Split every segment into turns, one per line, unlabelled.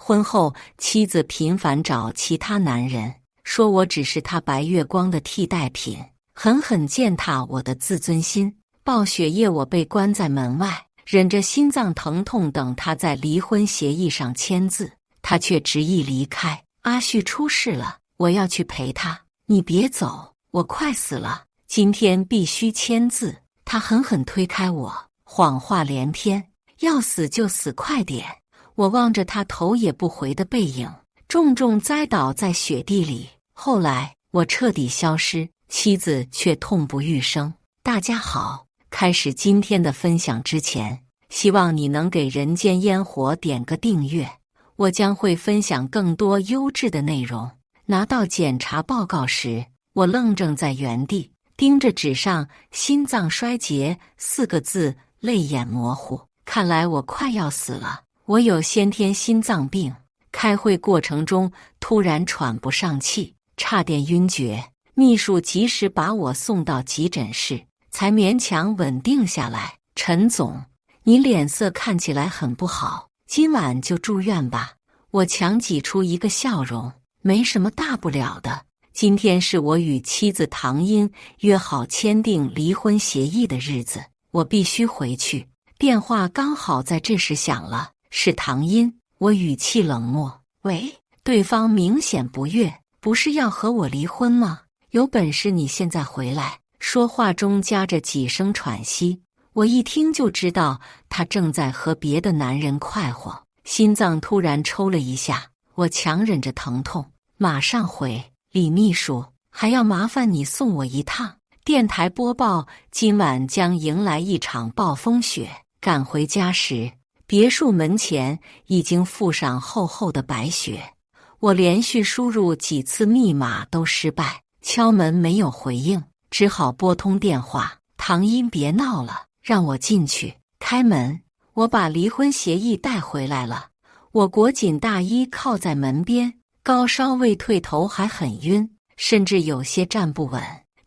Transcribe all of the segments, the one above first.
婚后，妻子频繁找其他男人，说我只是他白月光的替代品，狠狠践踏我的自尊心。暴雪夜，我被关在门外，忍着心脏疼痛等他在离婚协议上签字，他却执意离开。阿旭出事了，我要去陪他，你别走，我快死了，今天必须签字。他狠狠推开我，谎话连篇，要死就死，快点。我望着他头也不回的背影，重重栽倒在雪地里。后来我彻底消失，妻子却痛不欲生。大家好，开始今天的分享之前，希望你能给人间烟火点个订阅，我将会分享更多优质的内容。拿到检查报告时，我愣怔在原地，盯着纸上心脏衰竭4个字，泪眼模糊。看来我快要死了，我有先天心脏病。开会过程中突然喘不上气，差点晕厥，秘书及时把我送到急诊室，才勉强稳定下来。陈总，你脸色看起来很不好，今晚就住院吧。我强挤出一个笑容，没什么大不了的。今天是我与妻子唐英约好签订离婚协议的日子，我必须回去。电话刚好在这时响了，是唐英。我语气冷漠，喂。对方明显不悦，不是要和我离婚吗？有本事你现在回来。说话中夹着几声喘息，我一听就知道他正在和别的男人快活，心脏突然抽了一下。我强忍着疼痛，马上回。李秘书，还要麻烦你送我一趟。电台播报，今晚将迎来一场暴风雪。赶回家时，别墅门前已经覆上厚厚的白雪。我连续输入几次密码都失败，敲门没有回应，只好拨通电话。唐英，别闹了，让我进去。开门。我把离婚协议带回来了。我裹紧大衣靠在门边，高烧未退，头还很晕，甚至有些站不稳。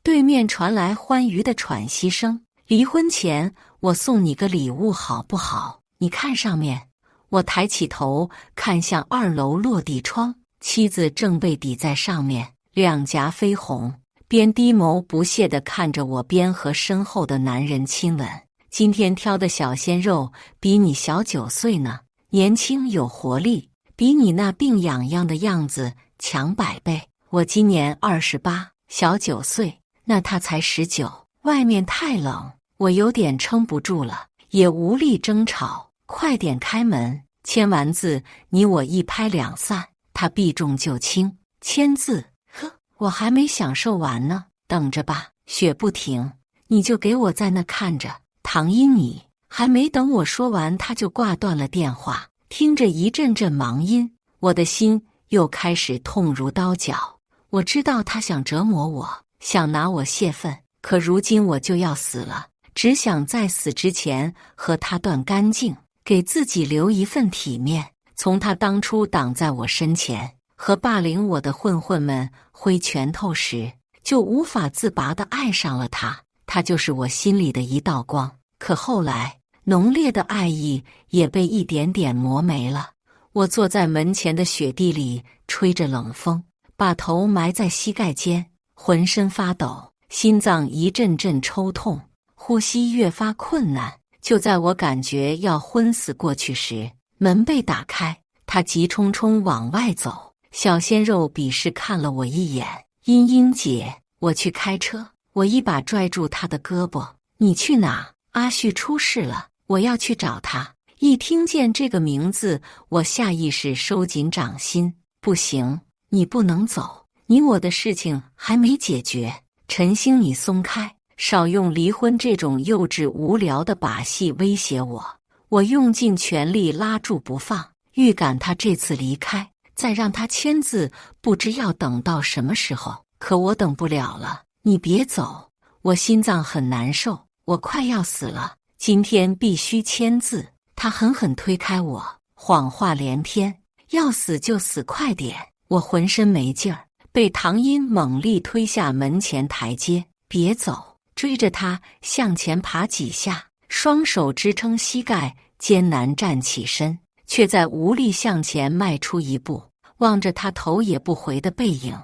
对面传来欢愉的喘息声。离婚前我送你个礼物好不好？你看上面。我抬起头看向2楼落地窗，妻子正背抵在上面，两颊绯红，边低眸不屑地看着我，边和身后的男人亲吻。今天挑的小鲜肉比你小9岁呢，年轻有活力，比你那病痒痒的样子强100倍。我今年28，小9岁，那他才19。外面太冷，我有点撑不住了，也无力争吵。快点开门。签完字，你我一拍两散。他避重就轻，签字。呵，我还没享受完呢，等着吧。雪不停，你就给我在那看着。唐英，你还没等我说完，他就挂断了电话。听着一阵阵忙音，我的心又开始痛如刀绞。我知道他想折磨我，想拿我泄愤，可如今我就要死了，只想在死之前和他断干净，给自己留一份体面。从他当初挡在我身前，和霸凌我的混混们挥拳头时，就无法自拔地爱上了他。他就是我心里的一道光。可后来，浓烈的爱意也被一点点磨没了。我坐在门前的雪地里，吹着冷风，把头埋在膝盖间，浑身发抖，心脏一阵阵抽痛，呼吸越发困难。就在我感觉要昏死过去时，门被打开，他急冲冲往外走。小鲜肉鄙视看了我一眼，英英姐，我去开车。我一把拽住他的胳膊，你去哪？阿旭出事了，我要去找他。一听见这个名字，我下意识收紧掌心。不行，你不能走，你我的事情还没解决。陈星，你松开，少用离婚这种幼稚无聊的把戏威胁我。我用尽全力拉住不放，预感他这次离开，再让他签字，不知要等到什么时候。可我等不了了，你别走，我心脏很难受，我快要死了，今天必须签字。他狠狠推开我，谎话连篇，要死就死，快点。我浑身没劲儿，被唐英猛力推下门前台阶。别走，追着他向前爬几下，双手支撑膝盖，艰难站起身。却在无力向前迈出一步。望着他头也不回的背影，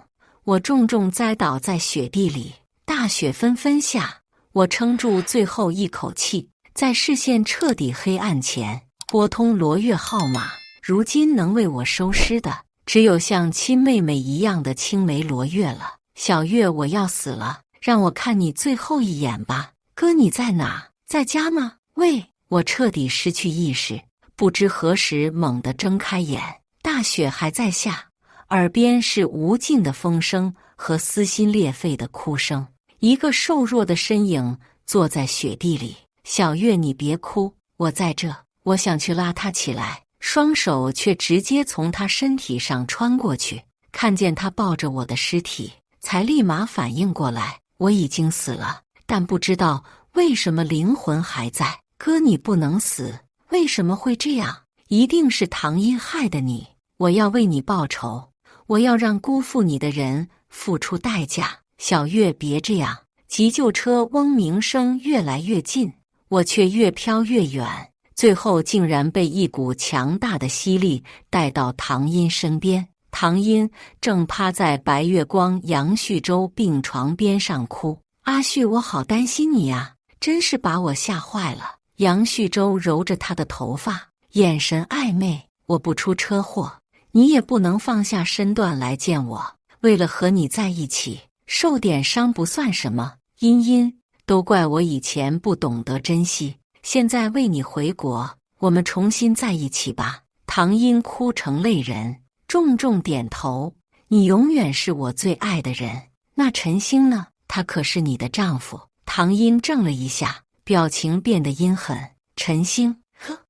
我重重栽倒在雪地里。大雪纷纷下，我撑住最后一口气，在视线彻底黑暗前拨通罗月号码。如今能为我收尸的，只有像亲妹妹一样的青梅罗月了。小月，我要死了，让我看你最后一眼吧。哥，你在哪？在家吗？喂！我彻底失去意识，不知何时猛地睁开眼。大雪还在下，耳边是无尽的风声和撕心裂肺的哭声。一个瘦弱的身影坐在雪地里。小月，你别哭，我在这。我想去拉他起来，双手却直接从他身体上穿过去。看见他抱着我的尸体，才立马反应过来，我已经死了，但不知道为什么灵魂还在。哥，你不能死，为什么会这样？一定是唐音害的你，我要为你报仇，我要让辜负你的人付出代价。小月，别这样！急救车嗡鸣声越来越近，我却越飘越远，最后竟然被一股强大的吸力带到唐音身边。唐音正趴在白月光杨旭洲病床边上哭。阿旭，我好担心你啊，真是把我吓坏了。杨旭洲揉着他的头发，眼神暧昧。我不出车祸，你也不能放下身段来见我。为了和你在一起，受点伤不算什么。茵茵，都怪我以前不懂得珍惜，现在为你回国，我们重新在一起吧。唐音哭成泪人，重重点头。你永远是我最爱的人。那陈星呢？他可是你的丈夫。唐音怔了一下，表情变得阴狠。陈星，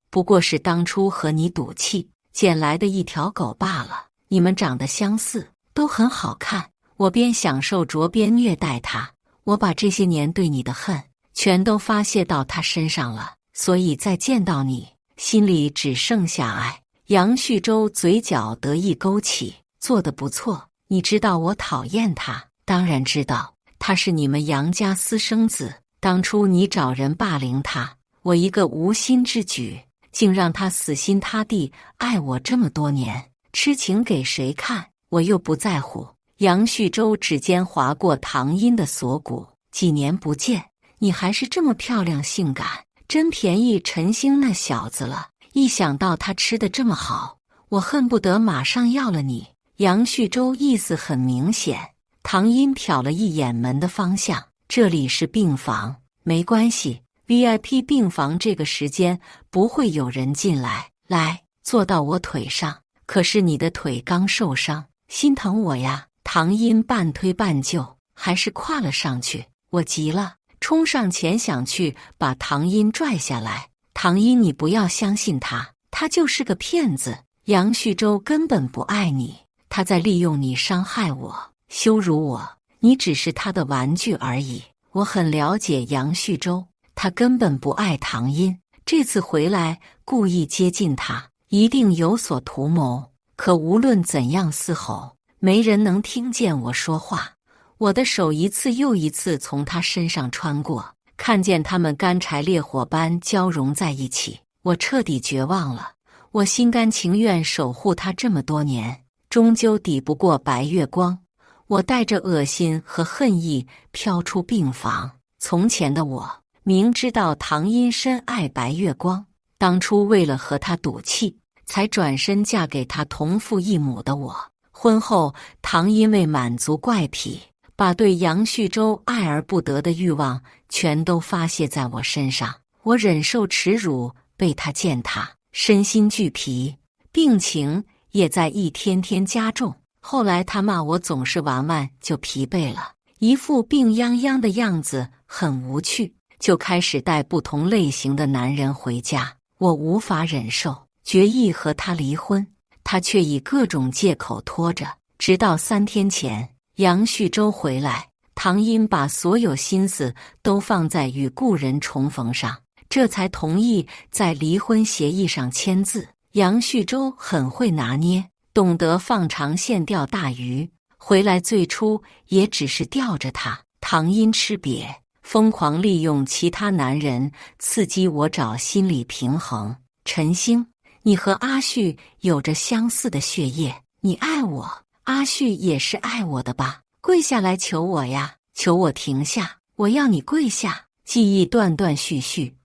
不过是当初和你赌气捡来的一条狗罢了。你们长得相似，都很好看。我边享受着边虐待他，我把这些年对你的恨全都发泄到他身上了，所以再见到你，心里只剩下爱。杨旭洲嘴角得意勾起，做得不错。你知道我讨厌他？当然知道，他是你们杨家私生子。当初你找人霸凌他，我一个无心之举，竟让他死心塌地爱我这么多年，痴情给谁看？我又不在乎。杨旭洲指尖划过唐音的锁骨，几年不见，你还是这么漂亮性感，真便宜陈星那小子了。一想到他吃得这么好，我恨不得马上要了你。杨旭洲意思很明显。唐音瞟了一眼门的方向，这里是病房，没关系， VIP 病房这个时间不会有人进来。来，坐到我腿上。可是你的腿刚受伤，心疼我呀。唐音半推半就，还是跨了上去。我急了，冲上前想去把唐音拽下来。唐音，你不要相信他，他就是个骗子。杨旭洲根本不爱你，他在利用你伤害我，羞辱我，你只是他的玩具而已。我很了解杨旭洲，他根本不爱唐音，这次回来故意接近他，一定有所图谋。可无论怎样嘶吼，没人能听见我说话。我的手一次又一次从他身上穿过，看见他们干柴烈火般交融在一起，我彻底绝望了。我心甘情愿守护他这么多年，终究抵不过白月光。我带着恶心和恨意飘出病房。从前的我明知道唐音深爱白月光，当初为了和他赌气，才转身嫁给他同父异母的我。婚后，唐因为满足怪癖，把对杨旭洲爱而不得的欲望全都发泄在我身上。我忍受耻辱，被他践踏，身心俱疲，病情也在一天天加重。后来他骂我总是玩玩就疲惫了，一副病殃殃的样子，很无趣，就开始带不同类型的男人回家。我无法忍受，决意和他离婚，他却以各种借口拖着。直到3天前，杨旭洲回来，唐音把所有心思都放在与故人重逢上，这才同意在离婚协议上签字。杨旭洲很会拿捏，懂得放长线钓大鱼，回来最初也只是吊着他。唐音吃瘪，疯狂利用其他男人刺激我找心理平衡。陈星，你和阿旭有着相似的血液，你爱我，阿旭也是爱我的吧？跪下来求我呀，求我停下，我要你跪下。记忆断断续续，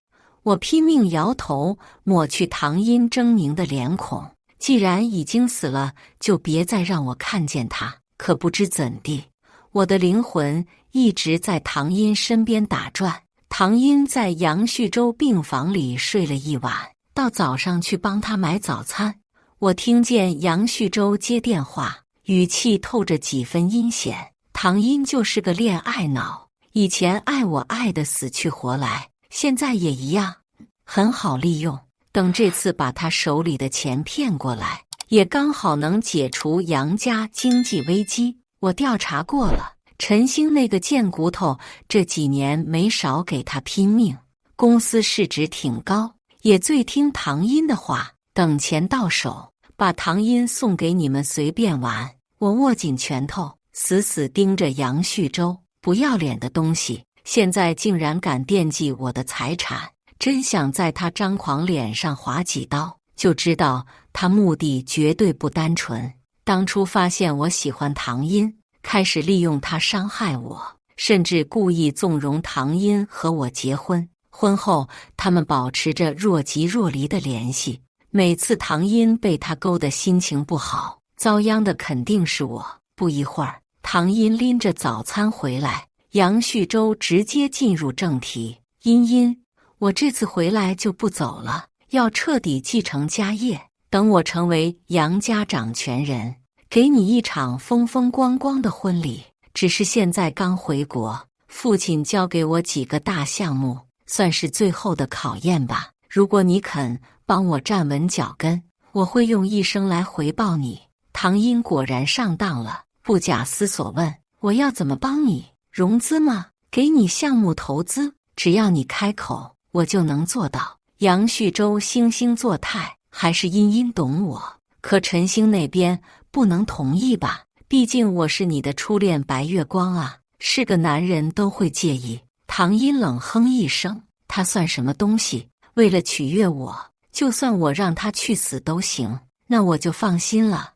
我拼命摇头，抹去唐英狰狞的脸孔。既然已经死了，就别再让我看见他。可不知怎地，我的灵魂一直在唐英身边打转。唐英在杨旭洲病房里睡了一晚，到早上去帮他买早餐。我听见杨旭洲接电话，语气透着几分阴险。唐英就是个恋爱脑，以前爱我爱得死去活来，现在也一样，很好利用。等这次把他手里的钱骗过来，也刚好能解除杨家经济危机。我调查过了，陈星那个贱骨头这几年没少给他拼命，公司市值挺高，也最听唐英的话。等钱到手，把唐英送给你们随便玩。我握紧拳头，死死盯着杨旭洲，不要脸的东西，现在竟然敢惦记我的财产，真想在他张狂脸上划几刀，就知道他目的绝对不单纯。当初发现我喜欢唐英，开始利用他伤害我，甚至故意纵容唐英和我结婚。婚后他们保持着若即若离的联系，每次唐英被他勾得心情不好，遭殃的肯定是我。不一会儿，唐英拎着早餐回来，杨旭洲直接进入正题。茵茵，我这次回来就不走了，要彻底继承家业，等我成为杨家掌权人，给你一场风风光光的婚礼。只是现在刚回国，父亲交给我几个大项目，算是最后的考验吧。如果你肯帮我站稳脚跟，我会用一生来回报你。唐英果然上当了，不假思索问：我要怎么帮你？融资吗？给你项目投资，只要你开口，我就能做到。杨旭洲惺惺作态，还是茵茵懂我。可陈星那边不能同意吧？毕竟我是你的初恋白月光啊，是个男人都会介意。唐英冷哼一声，他算什么东西？为了取悦我，就算我让他去死都行，那我就放心了。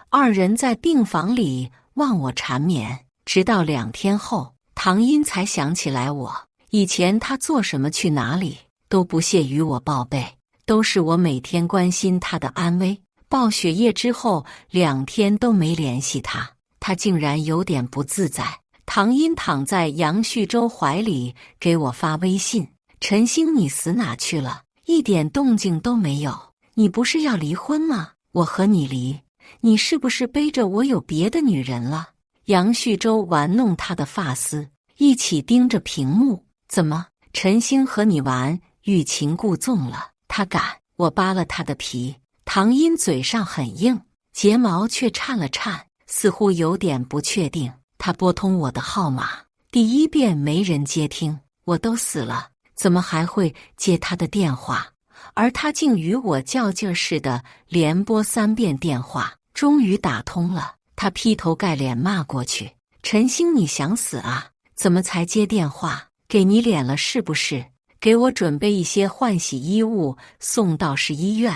二人在病房里望我缠绵，直到2天后，唐英才想起来我。以前他做什么去哪里都不屑与我报备，都是我每天关心他的安危。报血液之后2天都没联系他，他竟然有点不自在。唐英躺在杨旭洲怀里给我发微信：陈星，你死哪去了？一点动静都没有。你不是要离婚吗？我和你离，你是不是背着我有别的女人了？杨旭洲玩弄他的发丝，一起盯着屏幕。怎么，陈星和你玩欲擒故纵了？他敢？我扒了他的皮。唐英嘴上很硬，睫毛却颤了颤，似乎有点不确定。他拨通我的号码，第1遍没人接听，我都死了，怎么还会接他的电话？而他竟与我较劲似的连拨3遍电话，终于打通了。他劈头盖脸骂过去：陈星，你想死啊？怎么才接电话？给你脸了是不是？给我准备一些换洗衣物送到市医院，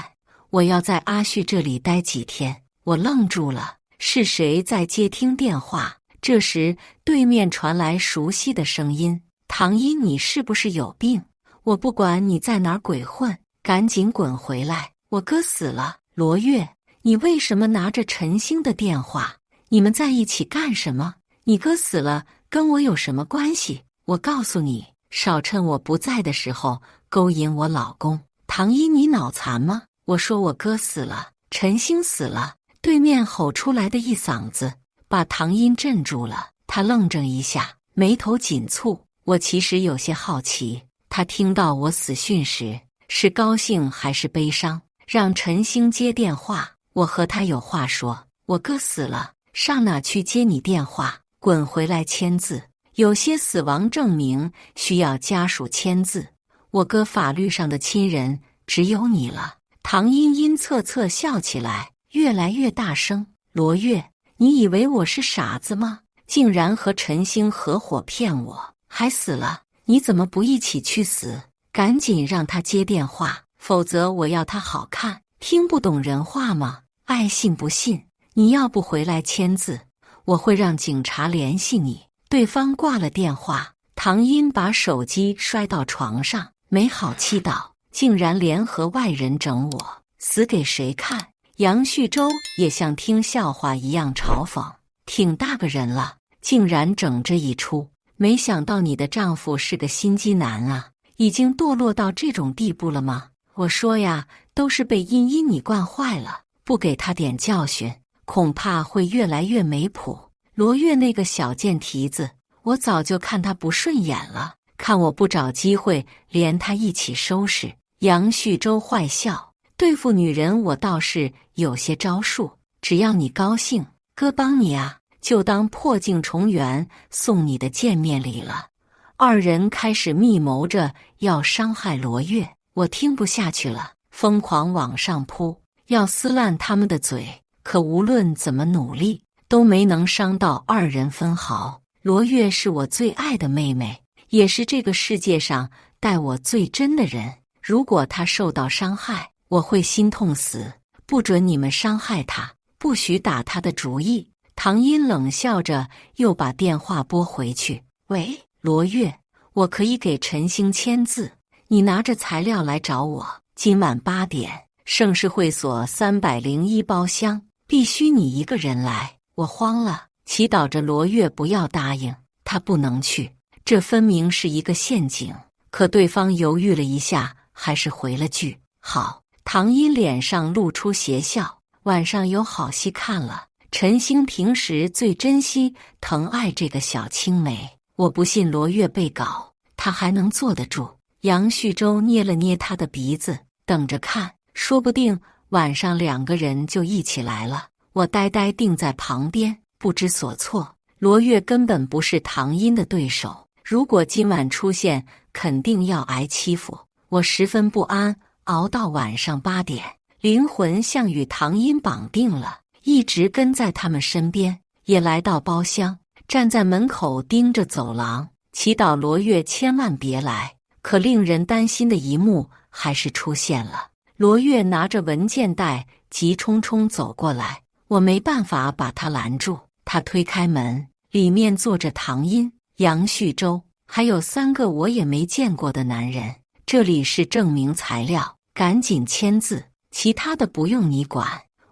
我要在阿旭这里待几天。我愣住了，是谁在接听电话？这时对面传来熟悉的声音：唐英，你是不是有病？我不管你在哪儿鬼混，赶紧滚回来！我哥死了。罗月，你为什么拿着陈星的电话？你们在一起干什么？你哥死了跟我有什么关系？我告诉你，少趁我不在的时候勾引我老公。唐英，你脑残吗？我说我哥死了，陈星死了。对面吼出来的一嗓子把唐英镇住了，他愣怔一下，眉头紧蹙。我其实有些好奇，他听到我死讯时是高兴还是悲伤？让陈星接电话，我和他有话说。我哥死了，上哪去接你电话？滚回来签字。有些死亡证明需要家属签字，我哥法律上的亲人只有你了。唐英阴恻恻笑起来，越来越大声。罗月，你以为我是傻子吗？竟然和陈星合伙骗我，还死了！你怎么不一起去死？赶紧让他接电话，否则我要他好看！听不懂人话吗？爱信不信。你要不回来签字，我会让警察联系你。对方挂了电话，唐英把手机摔到床上，没好气道：竟然联合外人整我，死给谁看？杨旭洲也像听笑话一样嘲讽：挺大个人了，竟然整这一出。没想到你的丈夫是个心机男啊，已经堕落到这种地步了吗？我说呀，都是被茵茵你惯坏了，不给他点教训，恐怕会越来越没谱。罗月那个小贱蹄子，我早就看他不顺眼了，看我不找机会连他一起收拾。杨旭洲坏笑：对付女人我倒是有些招数，只要你高兴，哥帮你啊，就当破镜重圆送你的见面礼了。二人开始密谋着要伤害罗月，我听不下去了，疯狂往上扑，要撕烂他们的嘴。可无论怎么努力，都没能伤到二人分毫。罗月是我最爱的妹妹，也是这个世界上待我最真的人。如果她受到伤害，我会心痛死。不准你们伤害她，不许打她的主意。唐英冷笑着又把电话拨回去。喂，罗月，我可以给陈星签字，你拿着材料来找我。今晚8点，盛世会所301包厢，必须你一个人来。我慌了，祈祷着罗月不要答应，他不能去，这分明是一个陷阱。可对方犹豫了一下，还是回了句好。唐英脸上露出邪笑，晚上有好戏看了。陈星平时最珍惜疼爱这个小青梅，我不信罗月被搞，他还能坐得住。杨旭洲捏了捏他的鼻子，等着看，说不定晚上2个人就一起来了。我呆呆定在旁边，不知所措。罗月根本不是唐英的对手，如果今晚出现，肯定要挨欺负。我十分不安，熬到晚上8点，灵魂像与唐英绑定了，一直跟在他们身边，也来到包厢，站在门口盯着走廊，祈祷罗月千万别来。可令人担心的一幕还是出现了，罗月拿着文件袋急冲冲走过来，我没办法把他拦住。他推开门，里面坐着唐英、杨旭洲，还有3个我也没见过的男人。这里是证明材料，赶紧签字，其他的不用你管，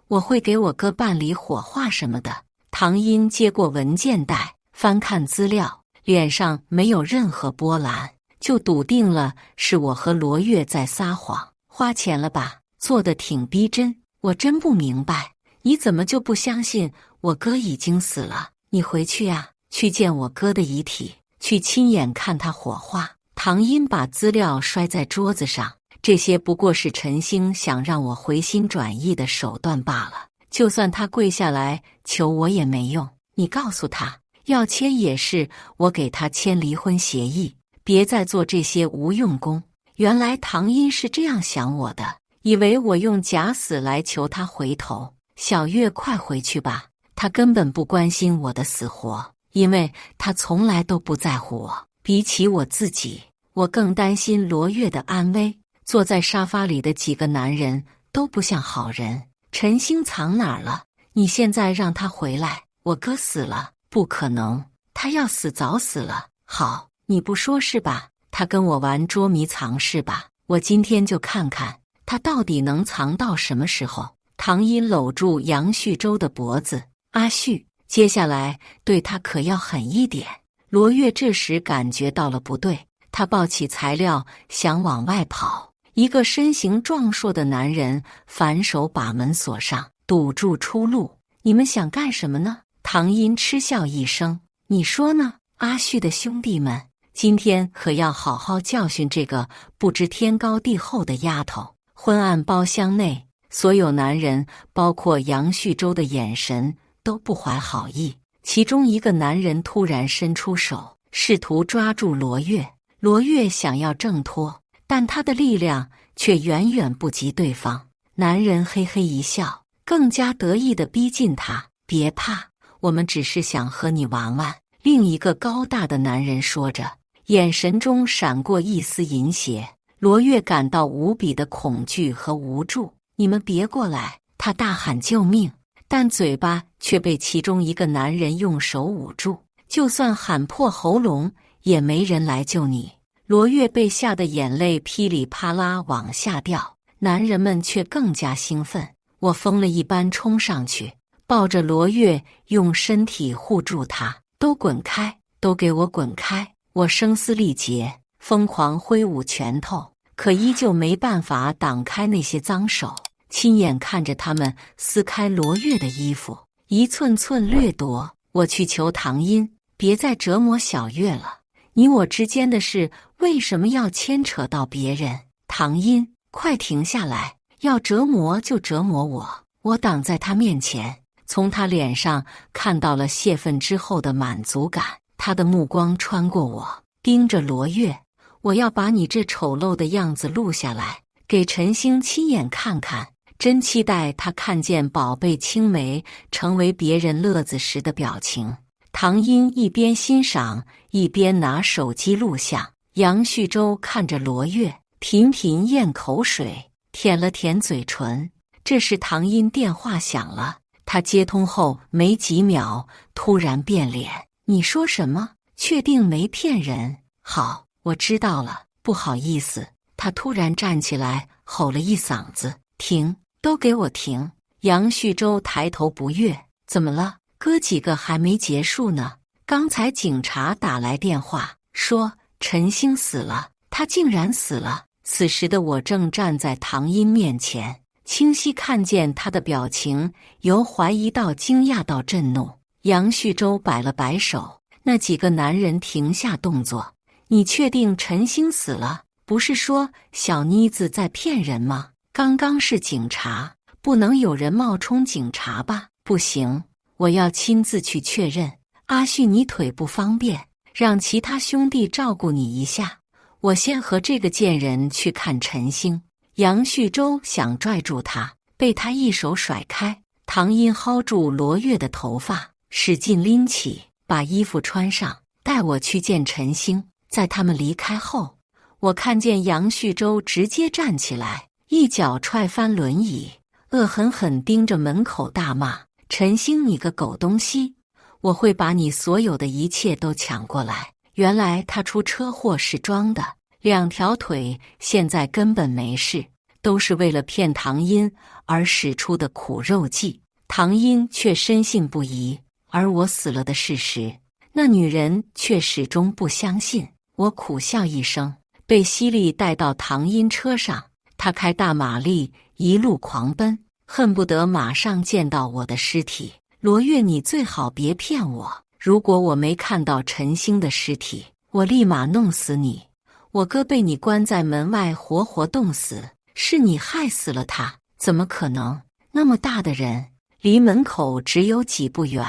我会给我哥办理火化什么的。唐英接过文件袋，翻看资料，脸上没有任何波澜，就笃定了是我和罗月在撒谎。花钱了吧？做得挺逼真。我真不明白，你怎么就不相信我哥已经死了？你回去呀，去见我哥的遗体，去亲眼看他火化。唐英把资料摔在桌子上，这些不过是陈星想让我回心转意的手段罢了。就算他跪下来求我也没用，你告诉他，要签也是我给他签离婚协议，别再做这些无用功。原来唐英是这样想我的，以为我用假死来求他回头。小月，快回去吧，他根本不关心我的死活，因为他从来都不在乎我。比起我自己，我更担心罗月的安危。坐在沙发里的几个男人都不像好人。陈星藏哪儿了？你现在让他回来。我哥死了？不可能，他要死早死了。好，你不说是吧？他跟我玩捉迷藏是吧？我今天就看看他到底能藏到什么时候。唐英搂住杨旭洲的脖子，阿旭，接下来对他可要狠一点。罗月这时感觉到了不对，他抱起材料想往外跑，一个身形壮硕的男人反手把门锁上，堵住出路。你们想干什么呢？唐英嗤笑一声，你说呢？阿旭的兄弟们，今天可要好好教训这个不知天高地厚的丫头。昏暗包厢内，所有男人，包括杨旭洲的眼神都不怀好意。其中一个男人突然伸出手，试图抓住罗月。罗月想要挣脱，但他的力量却远远不及对方。男人嘿嘿一笑，更加得意地逼近他。别怕，我们只是想和你玩玩。另一个高大的男人说着，眼神中闪过一丝淫邪。罗月感到无比的恐惧和无助。你们别过来！”他大喊救命，但嘴巴却被其中一个男人用手捂住。就算喊破喉咙，也没人来救你。罗月被吓得眼泪噼里啪啦往下掉，男人们却更加兴奋。我疯了一般冲上去，抱着罗月，用身体护住他。都滚开！都给我滚开！我声嘶力竭，疯狂挥舞拳头，可依旧没办法挡开那些脏手。亲眼看着他们撕开罗月的衣服，一寸寸掠夺。我去求唐音，别再折磨小月了。你我之间的事为什么要牵扯到别人？唐音，快停下来！要折磨就折磨我！我挡在他面前，从他脸上看到了泄愤之后的满足感。他的目光穿过我，盯着罗月。我要把你这丑陋的样子录下来，给陈星亲眼看看。真期待他看见宝贝青梅成为别人乐子时的表情。唐音一边欣赏，一边拿手机录像。杨旭洲看着罗月，频频咽口水，舔了舔嘴唇。这时唐音电话响了，他接通后没几秒，突然变脸。你说什么？确定没骗人？好，我知道了，不好意思。他突然站起来，吼了一嗓子：停！都给我停！杨旭洲抬头不悦，怎么了？哥几个还没结束呢。刚才警察打来电话，说陈星死了，他竟然死了。此时的我正站在唐音面前，清晰看见他的表情由怀疑到惊讶到震怒。杨旭洲摆了摆手，那几个男人停下动作。你确定陈星死了？不是说小妮子在骗人吗？刚刚是警察，不能有人冒充警察吧？不行，我要亲自去确认。阿旭，你腿不方便，让其他兄弟照顾你一下。我先和这个贱人去看陈星。杨旭洲想拽住他，被他一手甩开。唐音薅住罗月的头发，使劲拎起，把衣服穿上，带我去见陈星。在他们离开后，我看见杨旭洲直接站起来，一脚踹翻轮椅，恶狠狠盯着门口大骂：陈星，你个狗东西，我会把你所有的一切都抢过来。原来他出车祸是装的，2条腿现在根本没事，都是为了骗唐音而使出的苦肉计。唐音却深信不疑，而我死了的事实，那女人却始终不相信。我苦笑一声，被犀利带到唐音车上，他开大马力一路狂奔，恨不得马上见到我的尸体。罗月，你最好别骗我，如果我没看到陈星的尸体，我立马弄死你。我哥被你关在门外活活冻死，是你害死了他。怎么可能？那么大的人，离门口只有几步远，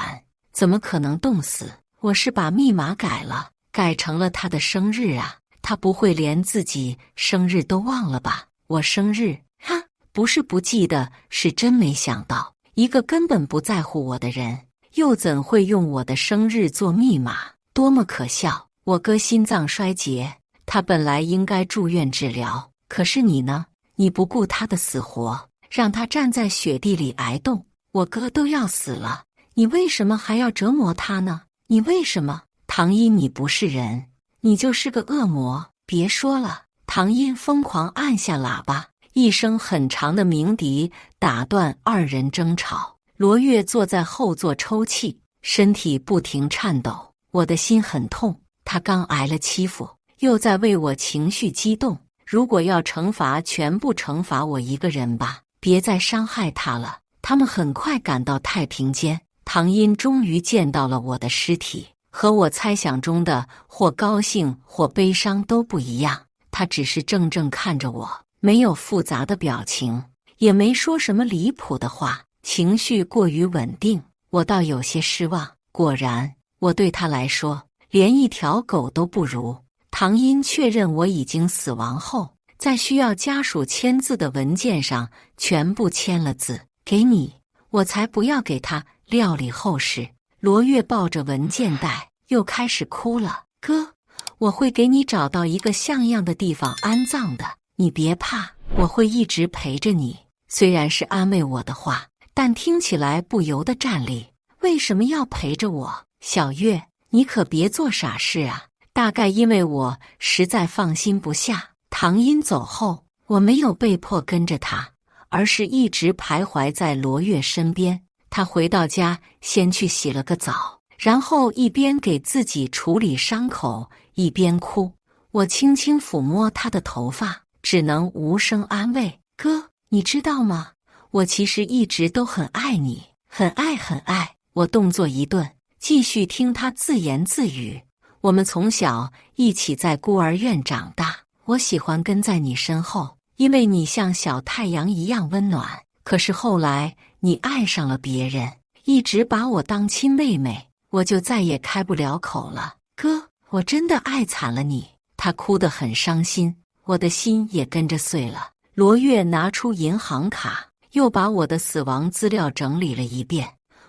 怎么可能冻死？我是把密码改了，改成了他的生日啊，他不会连自己生日都忘了吧？我生日？哈，不是不记得，是真没想到，一个根本不在乎我的人，又怎会用我的生日做密码？多么可笑！我哥心脏衰竭，他本来应该住院治疗，可是你呢？你不顾他的死活，让他站在雪地里挨冻，我哥都要死了，你为什么还要折磨他呢？你为什么？唐音，你不是人，你就是个恶魔！别说了！唐音疯狂按下喇叭，一声很长的鸣笛打断二人争吵。罗月坐在后座抽泣，身体不停颤抖。我的心很痛，他刚挨了欺负，又在为我情绪激动。如果要惩罚，全部惩罚我一个人吧，别再伤害他了。他们很快赶到太平间，唐音终于见到了我的尸体，和我猜想中的或高兴或悲伤都不一样。他只是怔怔看着我，没有复杂的表情，也没说什么离谱的话，情绪过于稳定。我倒有些失望，果然，我对他来说，连一条狗都不如。唐音确认我已经死亡后，在需要家属签字的文件上全部签了字，给你，我才不要给他料理后事。罗月抱着文件袋，又开始哭了。哥，我会给你找到一个像样的地方安葬的，你别怕，我会一直陪着你。虽然是安慰我的话，但听起来不由得站立。为什么要陪着我？小月，你可别做傻事啊！大概因为我实在放心不下。唐英走后，我没有被迫跟着他，而是一直徘徊在罗月身边。他回到家，先去洗了个澡，然后一边给自己处理伤口，一边哭。我轻轻抚摸他的头发，只能无声安慰：哥，你知道吗？我其实一直都很爱你，很爱很爱。我动作一顿，继续听他自言自语：我们从小一起在孤儿院长大，我喜欢跟在你身后，因为你像小太阳一样温暖。可是后来你爱上了别人，一直把我当亲妹妹，我就再也开不了口了。哥，我真的爱惨了你。他哭得很伤心，我的心也跟着碎了。罗月拿出银行卡，又把我的死亡资料整理了一遍。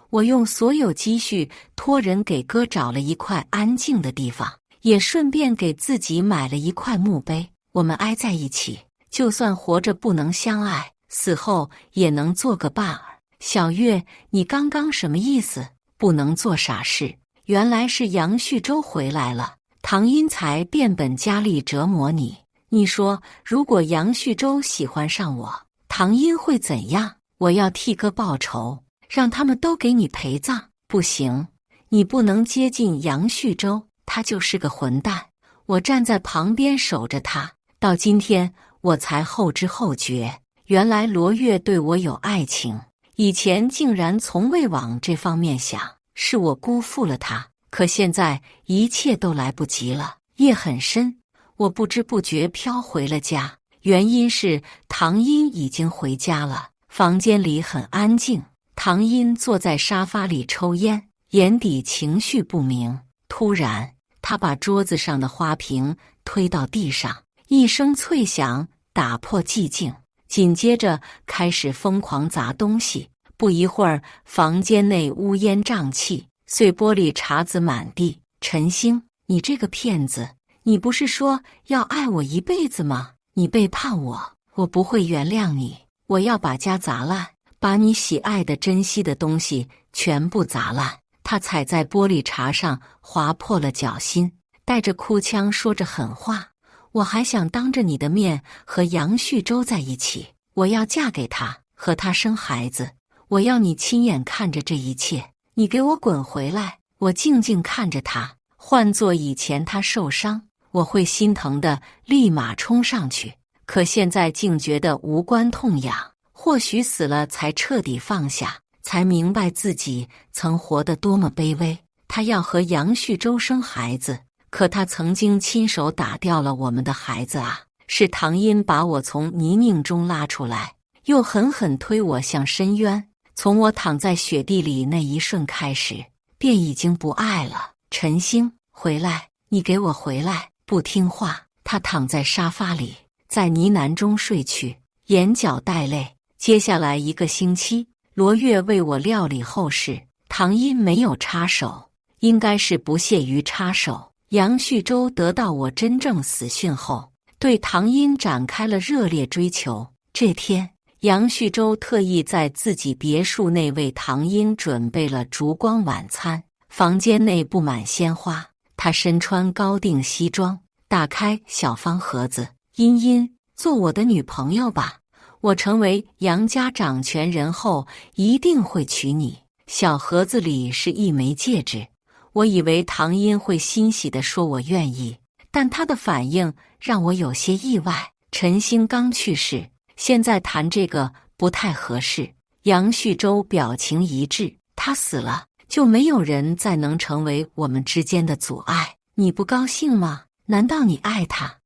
我用所有积蓄托人给哥找了一块安静的地方，也顺便给自己买了一块墓碑。我们挨在一起，就算活着不能相爱，死后也能做个伴儿。小月，你刚刚什么意思？不能做傻事。原来是杨旭洲回来了，唐英才变本加厉折磨你。你说，如果杨旭洲喜欢上我，唐英会怎样？我要替哥报仇，让他们都给你陪葬。不行，你不能接近杨旭洲，他就是个混蛋。我站在旁边守着他，到今天我才后知后觉，原来罗月对我有爱情，以前竟然从未往这方面想，是我辜负了他。可现在一切都来不及了。夜很深，我不知不觉飘回了家，原因是唐英已经回家了。房间里很安静，唐英坐在沙发里抽烟，眼底情绪不明。突然，他把桌子上的花瓶推到地上，一声脆响打破寂静，紧接着开始疯狂砸东西。不一会儿，房间内乌烟瘴气，碎玻璃碴子满地。陈星，你这个骗子，你不是说要爱我一辈子吗？你背叛我，我不会原谅你。我要把家砸烂，把你喜爱的珍惜的东西全部砸烂。他踩在玻璃碴上，划破了脚心，带着哭腔说着狠话。我还想当着你的面和杨旭洲在一起，我要嫁给他，和他生孩子。我要你亲眼看着这一切，你给我滚回来。我静静看着他，换做以前他受伤，我会心疼的立马冲上去，可现在竟觉得无关痛痒。或许死了才彻底放下，才明白自己曾活得多么卑微。他要和杨旭洲生孩子，可他曾经亲手打掉了我们的孩子啊！是唐英把我从泥泞中拉出来，又狠狠推我向深渊。从我躺在雪地里那一瞬开始，便已经不爱了。陈星，回来，你给我回来！不听话，他躺在沙发里，在呢喃中睡去，眼角带泪。接下来1个星期，罗月为我料理后事，唐英没有插手，应该是不屑于插手。杨旭洲得到我真正死讯后，对唐英展开了热烈追求。这天，杨旭洲特意在自己别墅内为唐英准备了烛光晚餐，房间内布满鲜花。他身穿高定西装，打开小方盒子：“茵茵，做我的女朋友吧。我成为杨家掌权人后，一定会娶你。”小盒子里是一枚戒指。我以为唐英会欣喜地说我愿意，但她的反应让我有些意外。陈星刚去世，现在谈这个不太合适。杨旭洲表情一致，他死了，就没有人再能成为我们之间的阻碍。你不高兴吗？难道你爱他？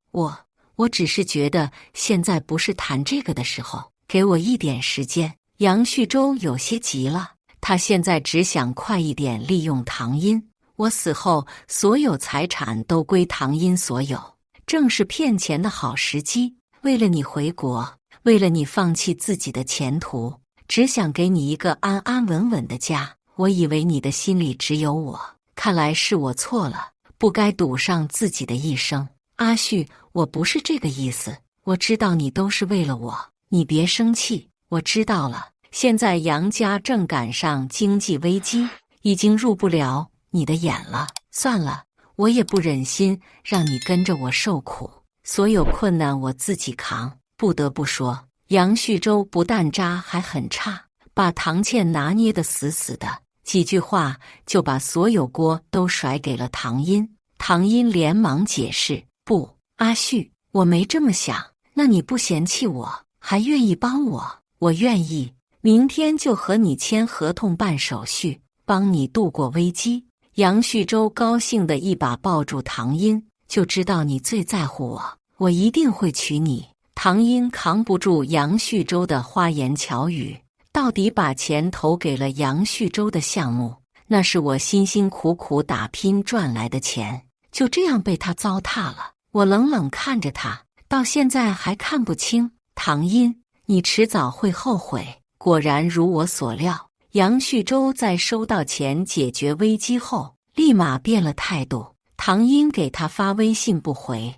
我只是觉得现在不是谈这个的时候，给我一点时间。杨旭洲有些急了，他现在只想快一点利用唐英。我死后，所有财产都归唐英所有，正是骗钱的好时机。为了你回国，为了你放弃自己的前途，只想给你一个安安稳稳的家。我以为你的心里只有我，看来是我错了，不该赌上自己的一生。阿旭，我不是这个意思，我知道你都是为了我，你别生气。我知道了，现在杨家正赶上经济危机，已经入不了你的眼了。算了，我也不忍心让你跟着我受苦，所有困难我自己扛。不得不说，杨旭洲不但渣还很差，把唐倩拿捏得死死的，几句话就把所有锅都甩给了唐英。唐英连忙解释：不，阿旭，我没这么想。那你不嫌弃我，还愿意帮我？我愿意，明天就和你签合同办手续，帮你度过危机。杨旭洲高兴地一把抱住唐英，就知道你最在乎我，我一定会娶你。唐英扛不住杨旭洲的花言巧语，到底把钱投给了杨旭洲的项目，那是我辛辛苦苦打拼赚来的钱，就这样被他糟蹋了。我冷冷看着他，到现在还看不清。唐英，你迟早会后悔。果然如我所料，杨旭洲在收到钱解决危机后，立马变了态度。唐英给他发微信不回，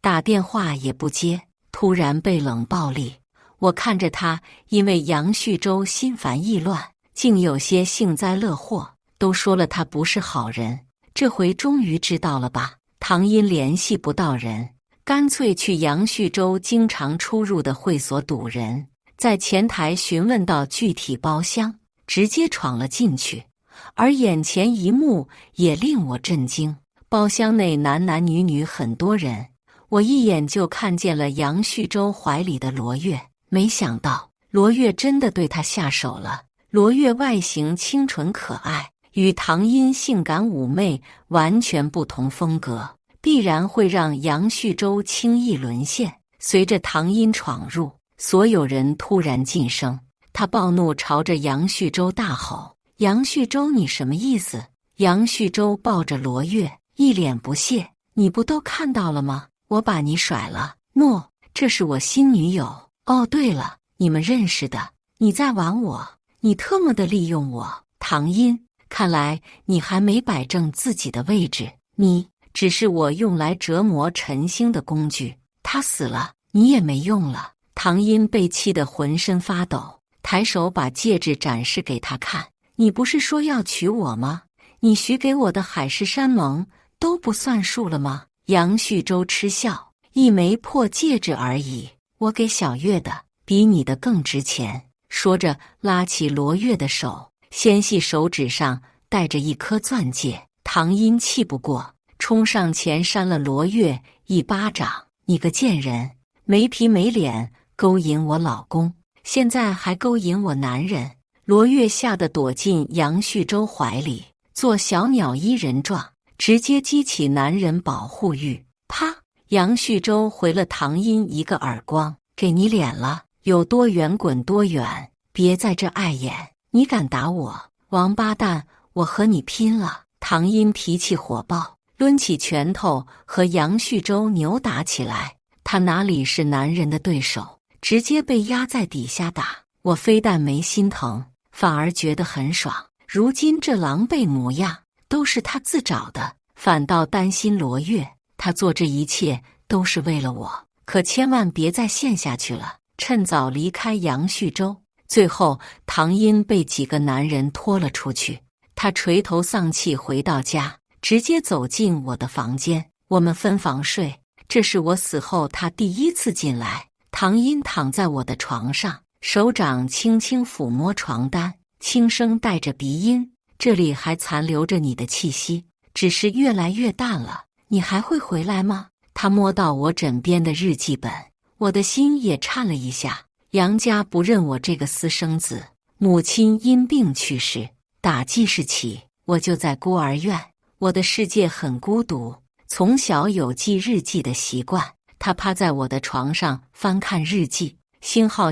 打电话也不接，突然被冷暴力。我看着他因为杨旭洲心烦意乱，竟有些幸灾乐祸，都说了他不是好人，这回终于知道了吧。唐英联系不到人，干脆去杨旭洲经常出入的会所堵人，在前台询问到具体包厢，直接闯了进去。而眼前一幕也令我震惊，包厢内男男女女很多人，我一眼就看见了杨旭洲怀里的罗月。没想到罗月真的对他下手了。罗月外形清纯可爱，与唐英性感妩媚完全不同风格，必然会让杨旭洲轻易沦陷。随着唐英闯入，所有人突然噤声，他暴怒朝着杨旭洲大吼：杨旭洲，你什么意思？杨旭洲抱着罗月，一脸不屑：你不都看到了吗？我把你甩了。诺，这是我新女友。哦，对了，你们认识的。你在玩我，你特么的利用我。唐英，看来你还没摆正自己的位置，你只是我用来折磨陈星的工具，他死了，你也没用了。唐英被气得浑身发抖，抬手把戒指展示给他看。你不是说要娶我吗？你许给我的海誓山盟都不算数了吗？杨旭洲嗤笑：一枚破戒指而已，我给小月的比你的更值钱。说着拉起罗月的手，纤细手指上戴着一颗钻戒。唐英气不过，冲上前扇了罗月一巴掌：你个贱人，没皮没脸，勾引我老公，现在还勾引我男人。罗月吓得躲进杨旭洲怀里，做小鸟依人状，直接激起男人保护欲。啪！杨旭洲回了唐英一个耳光：给你脸了，有多远滚多远，别在这碍眼。你敢打我，王八蛋，我和你拼了！唐英脾气火爆，抡起拳头和杨旭洲扭打起来。他哪里是男人的对手，直接被压在底下打。我非但没心疼，反而觉得很爽。如今这狼狈模样都是他自找的，反倒担心罗月。他做这一切都是为了我，可千万别再陷下去了，趁早离开杨旭洲。最后唐英被几个男人拖了出去，他垂头丧气回到家，直接走进我的房间，我们分房睡。这是我死后他第一次进来。唐英躺在我的床上，手掌轻轻抚摸床单，轻声带着鼻音：这里还残留着你的气息，只是越来越淡了，你还会回来吗？他摸到我枕边的日记本，我的心也颤了一下。杨家不认我这个私生子，母亲因病去世，打记事起我就在孤儿院，我的世界很孤独，从小有记日记的习惯。他趴在我的床上翻看日记，星号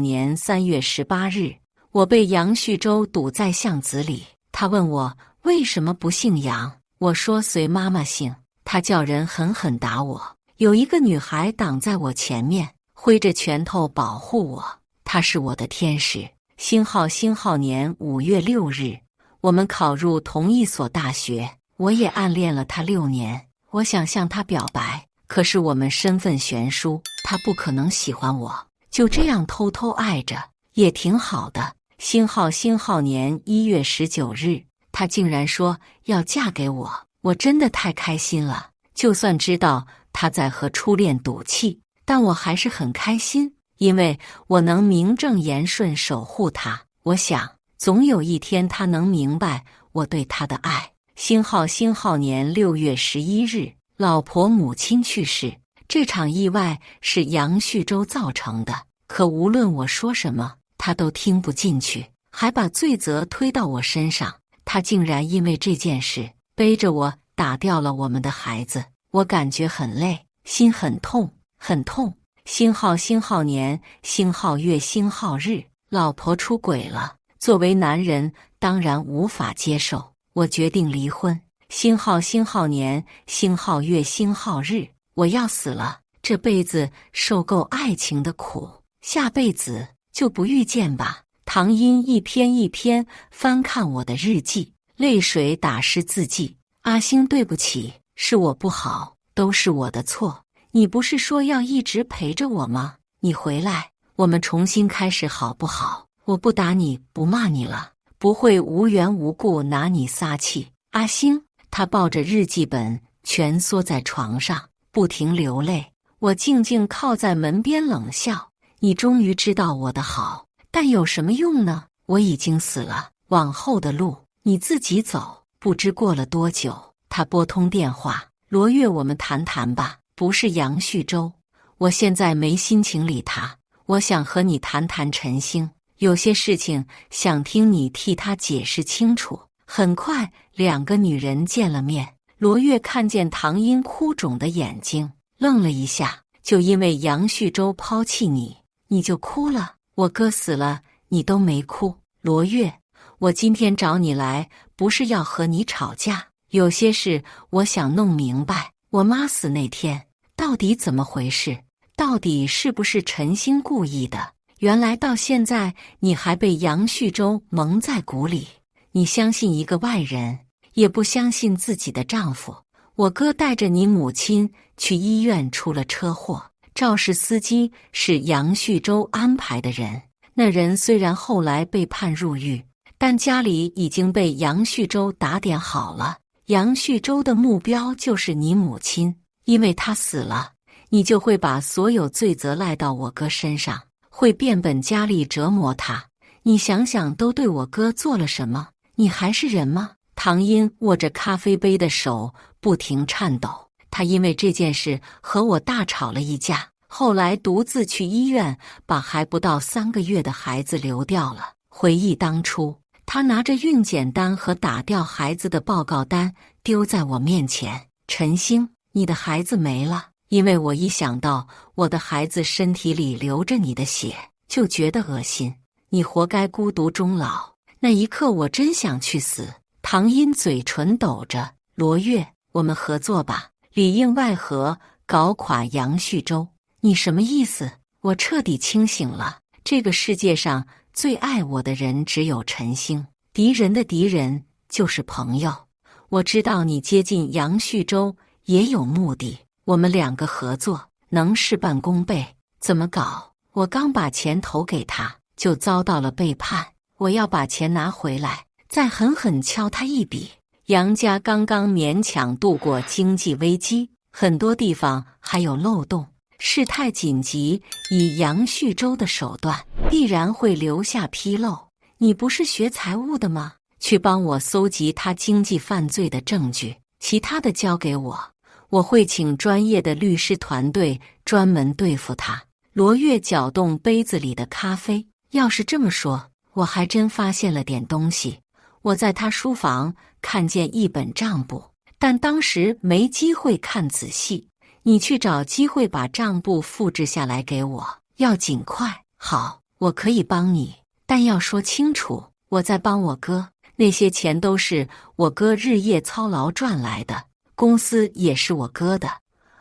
年3月18日，我被杨旭洲堵在巷子里。他问我为什么不姓杨，我说随妈妈姓。他叫人狠狠打我，有一个女孩挡在我前面，挥着拳头保护我，她是我的天使。星号年5月6日，我们考入同一所大学，我也暗恋了她6年，我想向她表白，可是我们身份悬殊，她不可能喜欢我。就这样偷偷爱着，也挺好的。星号年1月19日，他竟然说要嫁给我，我真的太开心了。就算知道他在和初恋赌气，但我还是很开心，因为我能名正言顺守护他。我想，总有一天他能明白我对他的爱。星号年6月11日，老婆母亲去世。这场意外是杨旭洲造成的，可无论我说什么，他都听不进去，还把罪责推到我身上。他竟然因为这件事背着我打掉了我们的孩子，我感觉很累，心很痛，很痛。星号年星号月星号日，老婆出轨了。作为男人，当然无法接受，我决定离婚。星号年星号月星号日，我要死了，这辈子受够爱情的苦，下辈子就不遇见吧。唐英一篇一篇翻看我的日记，泪水打湿字迹。阿星，对不起，是我不好，都是我的错。你不是说要一直陪着我吗？你回来，我们重新开始好不好？我不打你，不骂你了，不会无缘无故拿你撒气。阿星，他抱着日记本蜷缩在床上，不停流泪。我静静靠在门边冷笑。你终于知道我的好，但有什么用呢？我已经死了，往后的路你自己走。不知过了多久，他拨通电话，罗月，我们谈谈吧。不是杨旭洲，我现在没心情理他，我想和你谈谈陈星，有些事情想听你替他解释清楚。很快，两个女人见了面。罗月看见唐英哭肿的眼睛，愣了一下。就因为杨旭洲抛弃你，你就哭了？我哥死了，你都没哭。罗月，我今天找你来，不是要和你吵架，有些事我想弄明白。我妈死那天到底怎么回事？到底是不是陈星故意的？原来到现在你还被杨旭洲蒙在鼓里，你相信一个外人，也不相信自己的丈夫。我哥带着你母亲去医院出了车祸，肇事司机是杨旭洲安排的人。那人虽然后来被判入狱，但家里已经被杨旭洲打点好了。杨旭洲的目标就是你母亲，因为她死了，你就会把所有罪责赖到我哥身上，会变本加厉折磨他。你想想，都对我哥做了什么？你还是人吗？唐英握着咖啡杯的手不停颤抖。他因为这件事和我大吵了一架，后来独自去医院把还不到3个月的孩子流掉了。回忆当初，他拿着孕检单和打掉孩子的报告单丢在我面前。陈星，你的孩子没了。因为我一想到我的孩子身体里流着你的血，就觉得恶心。你活该孤独终老。那一刻我真想去死。唐英嘴唇抖着。罗月，我们合作吧，里应外合，搞垮杨旭洲。你什么意思？我彻底清醒了。这个世界上最爱我的人只有陈星，敌人的敌人就是朋友。我知道你接近杨旭洲也有目的，我们2个合作能事半功倍。怎么搞？我刚把钱投给他，就遭到了背叛。我要把钱拿回来，再狠狠敲他一笔。杨家刚刚勉强度过经济危机，很多地方还有漏洞。事态紧急，以杨旭洲的手段，必然会留下纰漏。你不是学财务的吗？去帮我搜集他经济犯罪的证据，其他的交给我，我会请专业的律师团队专门对付他。罗月搅动杯子里的咖啡。要是这么说，我还真发现了点东西。我在他书房看见一本账簿，但当时没机会看仔细。你去找机会把账簿复制下来给我，要尽快。好，我可以帮你，但要说清楚，我在帮我哥，那些钱都是我哥日夜操劳赚来的，公司也是我哥的。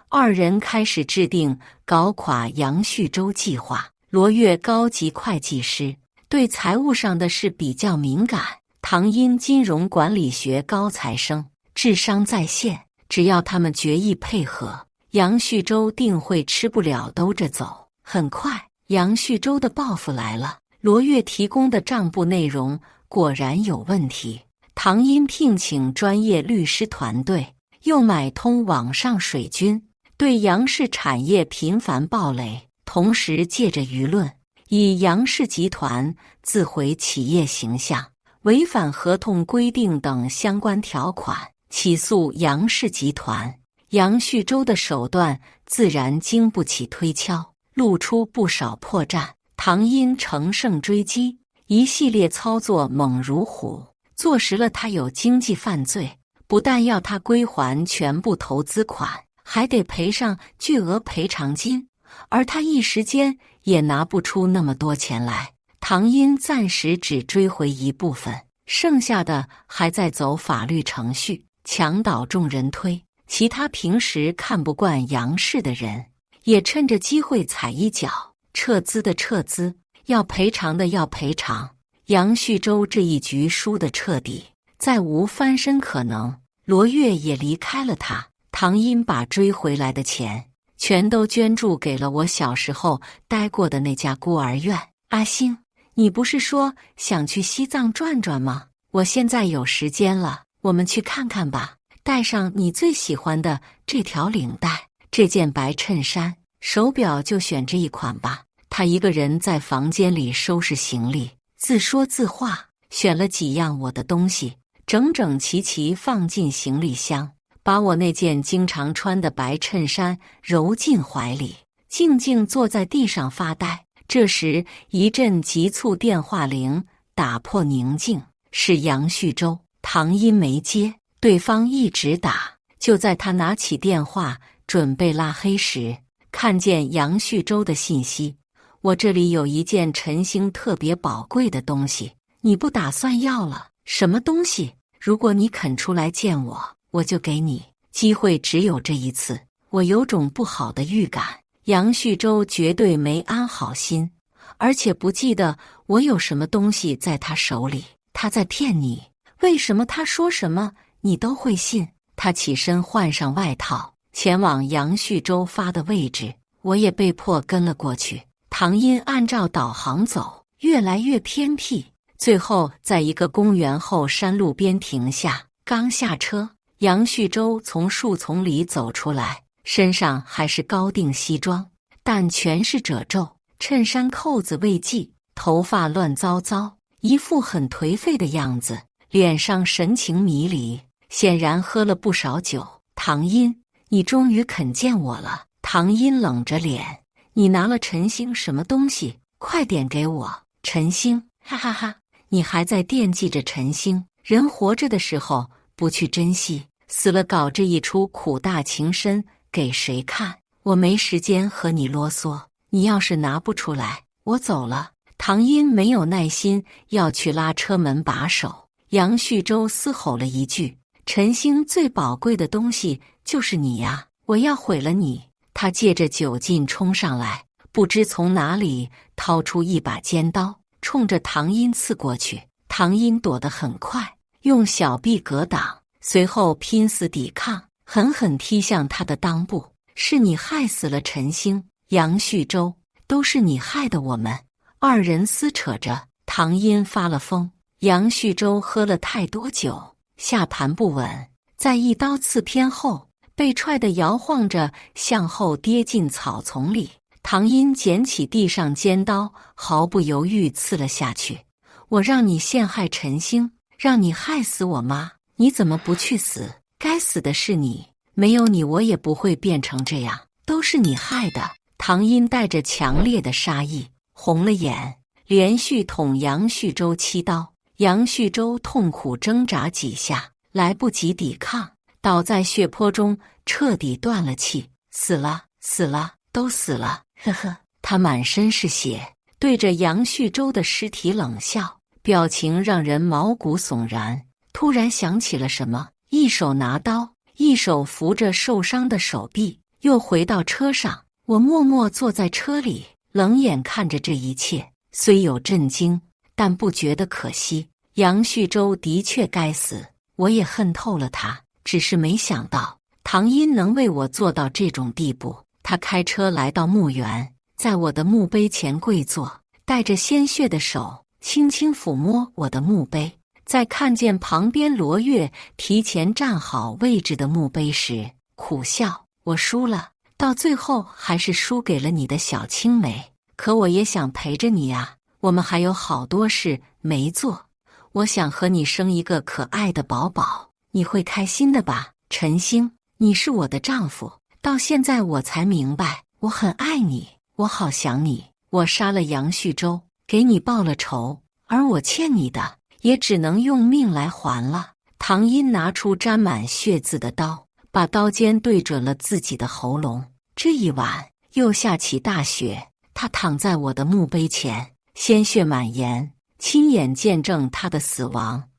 2人开始制定搞垮杨旭洲计划。罗月高级会计师，对财务上的事比较敏感。唐英金融管理学高材生，智商在线，只要他们决意配合，杨旭洲定会吃不了兜着走。很快，杨旭州的报复来了。罗月提供的账簿内容果然有问题。唐英聘请专业律师团队，又买通网上水军，对杨氏产业频繁暴雷，同时借着舆论，以杨氏集团自毁企业形象、违反合同规定等相关条款，起诉杨氏集团。杨旭州的手段自然经不起推敲，露出不少破绽。唐英乘胜追击，一系列操作猛如虎，坐实了他有经济犯罪，不但要他归还全部投资款，还得赔上巨额赔偿金，而他一时间也拿不出那么多钱来。唐英暂时只追回一部分，剩下的还在走法律程序，墙倒众人推。其他平时看不惯杨氏的人，也趁着机会踩一脚，撤资的撤资，要赔偿的要赔偿。杨旭州这一局输得彻底，再无翻身可能。罗月也离开了他，唐英把追回来的钱全都捐助给了我小时候待过的那家孤儿院。阿星，你不是说想去西藏转转吗？我现在有时间了，我们去看看吧。带上你最喜欢的这条领带，这件白衬衫，手表就选这一款吧。他一个人在房间里收拾行李，自说自话，选了几样我的东西，整整齐齐放进行李箱，把我那件经常穿的白衬衫揉进怀里，静静坐在地上发呆。这时，一阵急促电话铃打破宁静，是杨旭州。唐英没接，对方一直打。就在他拿起电话准备拉黑时，看见杨旭州的信息：我这里有一件陈星特别宝贵的东西，你不打算要了？什么东西？如果你肯出来见我，我就给你。机会只有这一次，我有种不好的预感。杨旭州绝对没安好心，而且不记得我有什么东西在他手里。他在骗你，为什么他说什么你都会信？他起身换上外套，前往杨旭州发的位置，我也被迫跟了过去。唐英按照导航走，越来越偏僻，最后在一个公园后山路边停下。刚下车，杨旭州从树丛里走出来，身上还是高定西装，但全是褶皱，衬衫扣子未系，头发乱糟糟，一副很颓废的样子，脸上神情迷离，显然喝了不少酒。唐英，你终于肯见我了。唐英冷着脸，你拿了陈星什么东西？快点给我。陈星，哈哈哈，你还在惦记着陈星？人活着的时候不去珍惜，死了搞这一出苦大情深给谁看？我没时间和你啰嗦，你要是拿不出来，我走了。唐英没有耐心要去拉车门把手，杨旭州嘶吼了一句：陈星最宝贵的东西就是你呀，我要毁了你。他借着酒劲冲上来，不知从哪里掏出一把尖刀，冲着唐英刺过去。唐英躲得很快，用小臂格挡，随后拼死抵抗，狠狠踢向他的裆部。是你害死了陈星，杨旭州，都是你害的我们。二人撕扯着，唐英发了疯。杨旭州喝了太多酒，下盘不稳，在一刀刺偏后，被踹得摇晃着向后跌进草丛里。唐英捡起地上尖刀，毫不犹豫刺了下去。我让你陷害陈星，让你害死我妈，你怎么不去死？该死的是你，没有你我也不会变成这样，都是你害的。唐英带着强烈的杀意，红了眼，连续捅杨旭州7刀。杨旭州痛苦挣扎几下，来不及抵抗，倒在血泊中，彻底断了气。死了，死了，都死了，呵呵。他满身是血，对着杨旭州的尸体冷笑，表情让人毛骨悚然。突然想起了什么，一手拿刀，一手扶着受伤的手臂，又回到车上。我默默坐在车里，冷眼看着这一切，虽有震惊，但不觉得可惜。杨旭州的确该死，我也恨透了他，只是没想到唐英能为我做到这种地步。他开车来到墓园，在我的墓碑前跪坐，带着鲜血的手轻轻抚摸我的墓碑。在看见旁边罗月提前站好位置的墓碑时，苦笑：我输了，到最后还是输给了你的小青梅。可我也想陪着你啊，我们还有好多事没做。我想和你生一个可爱的宝宝，你会开心的吧？陈星，你是我的丈夫，到现在我才明白，我很爱你，我好想你。我杀了杨旭洲，给你报了仇，而我欠你的，也只能用命来还了。唐英拿出沾满血渍的刀，把刀尖对准了自己的喉咙。这一晚又下起大雪，他躺在我的墓碑前，鲜血满眼，亲眼见证他的死亡。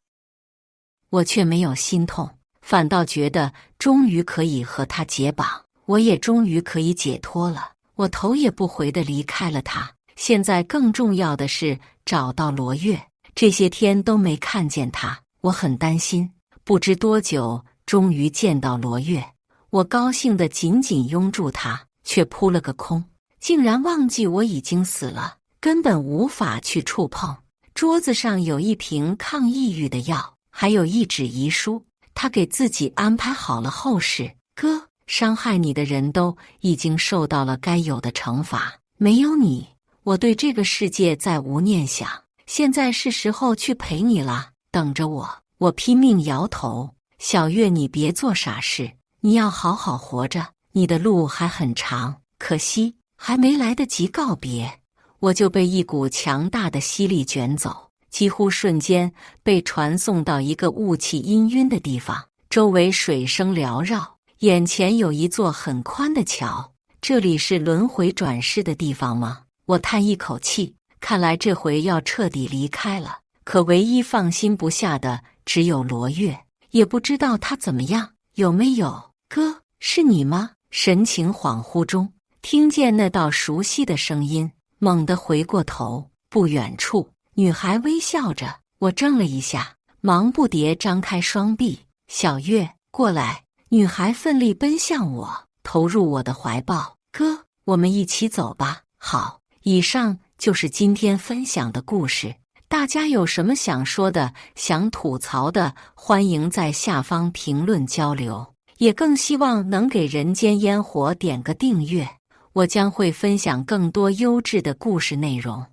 我却没有心痛，反倒觉得终于可以和他解绑，我也终于可以解脱了。我头也不回地离开了他。现在更重要的是找到罗月，这些天都没看见他，我很担心。不知多久，终于见到罗月，我高兴地紧紧拥住他，却扑了个空，竟然忘记我已经死了，根本无法去触碰。桌子上有一瓶抗抑郁的药，还有一纸遗书，他给自己安排好了后事。哥，伤害你的人都已经受到了该有的惩罚，没有你，我对这个世界再无念想。现在是时候去陪你了，等着我。我拼命摇头，小月，你别做傻事，你要好好活着，你的路还很长。可惜还没来得及告别，我就被一股强大的吸力卷走，几乎瞬间被传送到一个雾气氤氲的地方，周围水声缭绕，眼前有一座很宽的桥。这里是轮回转世的地方吗？我叹一口气，看来这回要彻底离开了。可唯一放心不下的只有罗月，也不知道他怎么样，有没有？哥，是你吗？神情恍惚中，听见那道熟悉的声音，猛地回过头，不远处，女孩微笑着。我怔了一下，忙不迭张开双臂。小月，过来！女孩奋力奔向我，投入我的怀抱。哥，我们一起走吧。好，以上就是今天分享的故事。大家有什么想说的、想吐槽的，欢迎在下方评论交流。也更希望能给人间烟火点个订阅，我将会分享更多优质的故事内容。